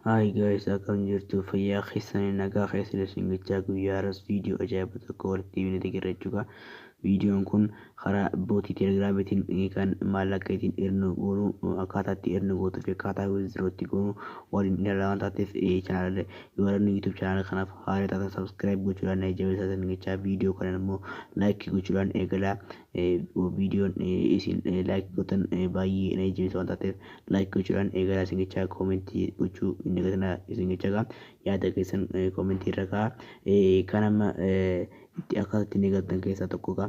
Hi guys, akkam jirtu fayyaa keessanii nagaa keessa singachaa guyyaaras viidiyoo ajaa'iba tokko walitti himnee jirra jechuudha. Viidiyoon kun karaa bootii telegiraamiitiin kan maallaqa ittiin hirnu goonuu akkaataa itti hirnu gootuu fi akkaataa wizirootti goonuu waliin ilaalaa taateef chaanaalee yoo YouTube chaanaala kanaaf haala taatan subscribe gochuudhaan jabeessaa singachaa viidiyoo kana immoo like gochuudhaan eegalaa viidiyoon isin like gootan baay'ee na jabeessa waan taateef like gochuudhaan eegalaa singachaa koomentii gochuu inni gatanaa singachaa yaada keessan koomentii irra kaa'aa kan amma itti akkaataa ittiin eegaltan keessaa tokkodha.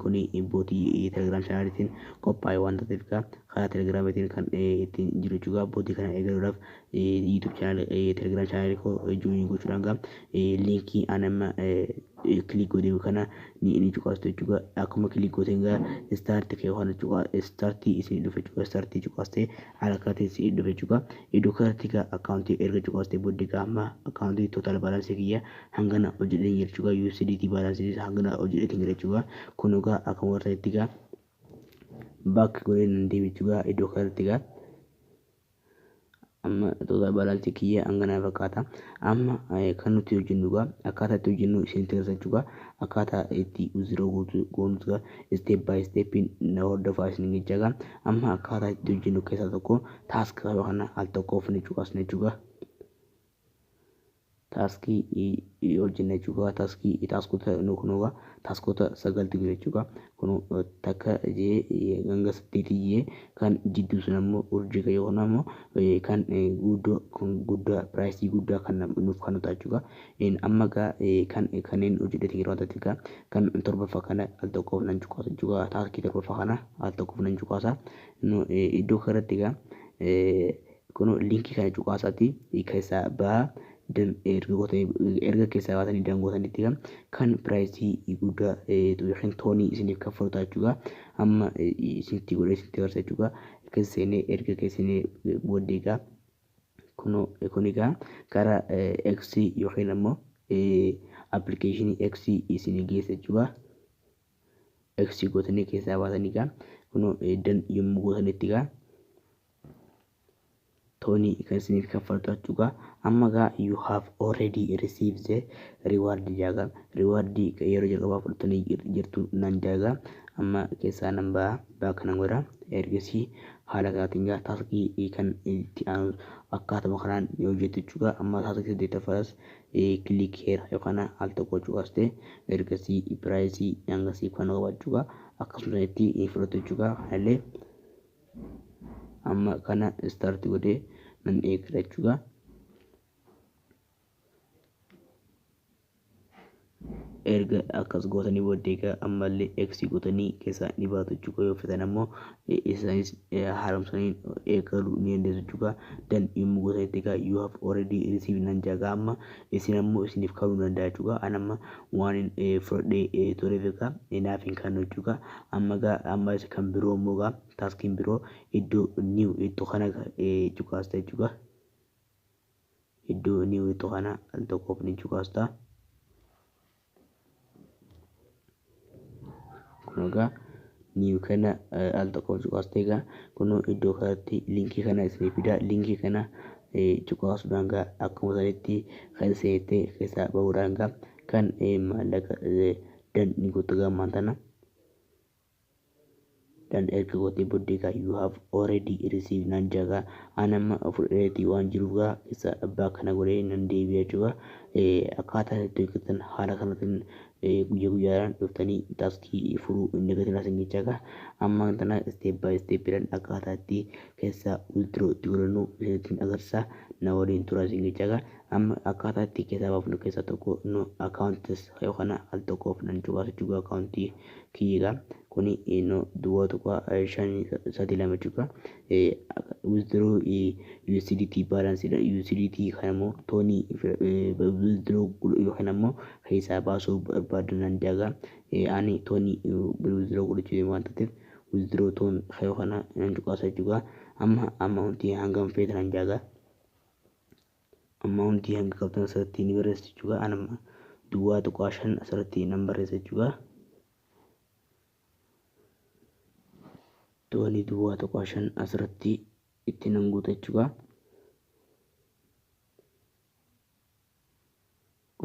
Kuni bootii telegiraam chaanaaliitiin qophaa'e waan ta'eef karaa telegiraamiitiin kan ittiin jiru jechuudha. Bootii kana eegaluudhaaf YouTube chaanaal telegiraam chaanaalii koo join gochuudhaan liinkii ani amma kilik godhee kana ni cuqaastu jechuudha. Akkuma kilik gooteen start kee waan jechuudha. Start isin dhufe jechuudha. Start cuqaastee haala kanaatiin isin dhufe jechuudha. Iddoo kanatti akkaawuntii erga cuqaastee booddee amma akkaawuntii total baalaansii kiyya hangana hojjetee jechuudha. USDT baalaansii hangana hojjetee jechuudha. Kun egaa akkuma warreetti baak godhee nan deebi'e jechuudha. Iddoo kanatti amma total baalaansii kiyya hangana fakkaata. Amma kan nuti hojjennu akkaataa itti hojjennu isin agarsiisa. Akkaataa itti wiziroo goonutu step by step na hordofaa isin jechuudha. Amma akkaataa itti hojjennu keessaa tokko taask kana al tokkoof ni cuqaasna jechuudha. Taaskii hojjenna jechuudha. Taaskota nukunuuga taaskota 9 jechuudha. Kun takka jee ganga 8 kan jidduu sun ammoo urjii kan ammoo kan guddaa piraayisii guddaa kan nuuf kan jechuudha. Amma kan kanneen hojjetee yeroo ta'e kan torbaffaa kana al tokkoof nan cuqaasa jechuudha. Taaskii torbaffaa kana al tokkoof nan cuqaasa. Iddoo kanatti kun liinkii kana cuqaasaati keessaa ba'a. Erga keessaa baatanii dangootanitti kan piraayisii guddaa yookiin toonii isiniif kaffalu jechuudha. Amma isinitti godhee isinitti agarsiisa jechuudha. Keessa seenee erga keessa seenee booddee kun karaa X yookiin ammoo appilikeeshinii X isin geessa jechuudha. X gootanii keessaa baatanii kun yommuu gootanitti toonii kan isiniif kaffaltu jechuudha. Amma you have already received the reward jaaga. Reward yeroo jalqabaa fudhatanii jirtu nan jaaga. Amma keessaa nan ba'a kana godha. Ergasii haala kanaatiin taaskii kan itti aanu akkaatuma kanaan hojjetu jechuudha. Amma taaskii 8ffaas kilik heera yookaan al tokko cuqaastee ergasii piraayisii hangasii kan qabachuudha. Akkasuma itti fudhatu jechuudha. Kanallee amma kana start godhee nan eegala jechuudha. Erga akkas gootanii booddee ammallee X gootanii keessaa ni baatu jechuudha. Yoo fetan ammoo isaanis haaromsanii eegaluu ni dandeessu jechuudha. Dan yommuu gootanitti you have already received nan jaaga. Amma isin ammoo isiniif kaluu danda'a jechuudha. An amma waan fudhadhee tureef naaf hin kannu jechuudha. Amma kan biroo immoo taaskiin biroo iddoo new iddoo kana cuqaasta jechuudha. Iddoo new iddoo kana al tokkoof ni cuqaasta. Kunuga new kana al tokkoof cuqaastee kun iddoo kanatti liinkii kana isin fida. Liinkii kana cuqaasuudhaan akkuma sanitti kan seentee keessaa bahuudhaan kan maallaqa dan ni gootu gammaan tana. Dan erga gootee booddee you have already received nan jaaga. An amma fudhateetii waan jiruuf isa abbaa kana godhee nan deebi'a jechuudha. Akkaataa itti hojjetan haala kanaatiin guyyaa guyyaadhaan dhuftanii taaskii furuu inni gatiin asin jechaadha. Amma tana step by step akkaataa itti keessaa withdraw itti godhannu isinitti agarsiisa. Na waliin tura asin jechaadha. Amma akkaataa itti keessaa baafnu keessaa tokko akkaawuntis yookaan al tokkoof nan cuqaasa jechuudha. Akkaawuntii kiyya kuni duwwaa tokko 532 jechuudha. Withdraw USDT balance USDT kan ammoo toonii withdraw yookaan ammoo keessaa baasuu barbaadu nan jaaga. Ani toonii withdraw godhachuu waan ta'eef withdraw toon yookaan nan cuqaasa jechuudha. Amma ammauntii hangam feetan nan jaaga. Ammauntii hanga qabdan asirratti ni barreessa jechuudha. Anamma duwwaa tokko 5 asirratti nan barreessa jechuudha. Toonii duwwaa tokko 5 asirratti itti nan guuta jechuudha.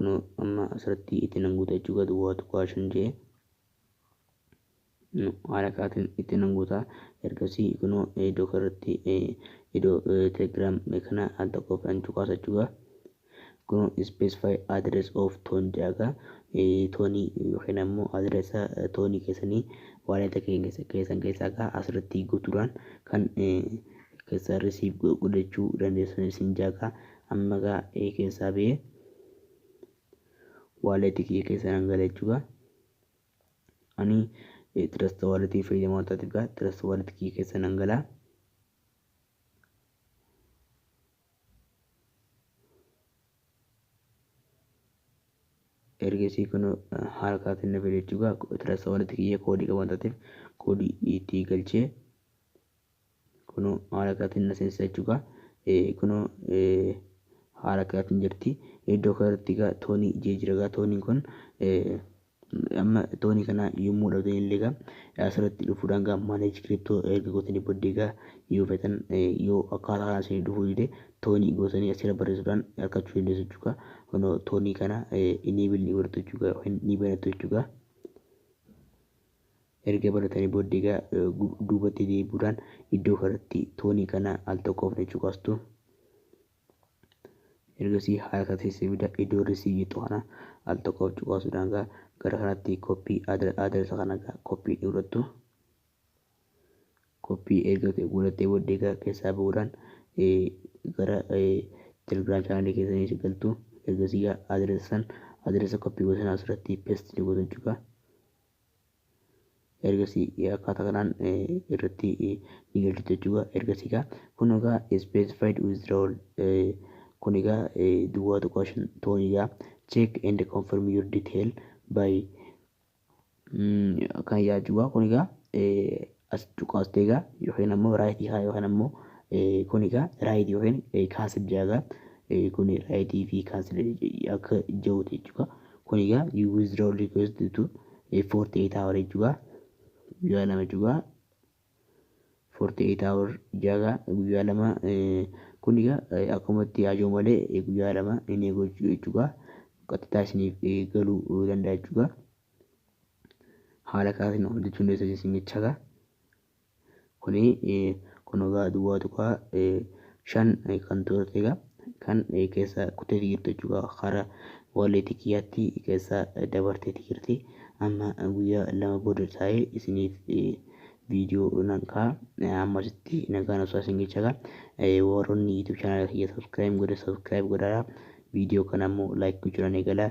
kuno amma asirratti itti nan guuta jechuudha. Duwwaa tuqaa 5 jee haala kaatiin itti nan guuta. Ergasii kuno iddoo kanarratti iddoo Telegram kana al tokkoof kan tuqaasa jechuudha. Kuno specify address of ton jaga Tony yookiin ammoo adresa Tony keessanii waaleta keessan keessaa kaa asirratti guutuudhaan kan keessa receive godhachuu dandeessan isin jaga amma gaa keessaa bee waaleti kiyya keessa nan gala jechuudha. Ani trust waaleti fayyadamaa taatiif gaa trust waaleti kiyya keessa nan gala. Ergasii kuno haala kaatiin na fedhe jechuudha. Trust waaleti kiyya koodii qaban taatiif koodii itti galchee kuno haala kaatiin na seensa jechuudha. Kuno haala kaatiin jirti. Iddoo kanarratti gaa Toonii jee jira gaa Tooniin kun amma Toonii kana yommuu dhabdan illee gaa asirratti dhufuudhaan gaa manage crypto erga gootanii booddee gaa yoo feetan yoo akkaataa kana isin dhufuu dide Toonii gootanii asirra barreessuudhaan argachuu dandeessu jechuudha. Kuno Toonii kana enable ni godhatu jechuudha yookiin ni banatu jechuudha. Erga baratanii booddee gaa duubatti deebi'uudhaan iddoo kanatti Toonii kana al tokkoof jechuu kaastu. Ergasii haala kaatiin iddoo receive kana al tokkoof cuqaasuudhaan gaa gara kanatti koppii adresa kana gaa koppii ni godhattu. Koppii erga godhattee booddee gaa keessaa bahuudhaan gara Telegram chaanalii keessanii galtu. Ergasii gaa adresa koppii gosan asirratti paste ni godhatu jechuudha. Ergasii akkaataa kanaan irratti ni galchitu jechuudha. Ergasii gaa kun egaa specified withdrawal kun egaa duwwaa tuqaa 5 Toonii gaa check and confirm your detail by kan yaajua kun egaa as tuqaastee egaa yookiin ammoo raayitii haa yookiin ammoo kun egaa raayitii yookiin kaansel jaagaa kun raayitii fi kaansel akka jiruuti jechuudha. Kun egaa you withdraw request to 48 hour jechuudha. Guyyaa lama jechuudha. 48 hour jaagaa guyyaa lama kun egaa akkumatti yaajuu malee guyyaa lama inni gochuu jechuudha. Qaxxitaa isiniif galuu danda'a jechuudha. Haala kaatiin hojjechuun dandeessu isin jechaadha. Kuni kun egaa duwwaa tuqaa 5 kan turte egaa kan keessa kuteetii jirtu jechuudha. Karaa waaleti kiyyaatti keessa dabarteetii jirti. Amma guyyaa lama booda taa'ee isiniif viidiyoo nan ka'a. Ammasitti nagaan osoo isin jechaadha. Warroonni YouTube channel kiyya subscribe godhaa. Viidiyoo kana ammoo like gochuudhaan eegala.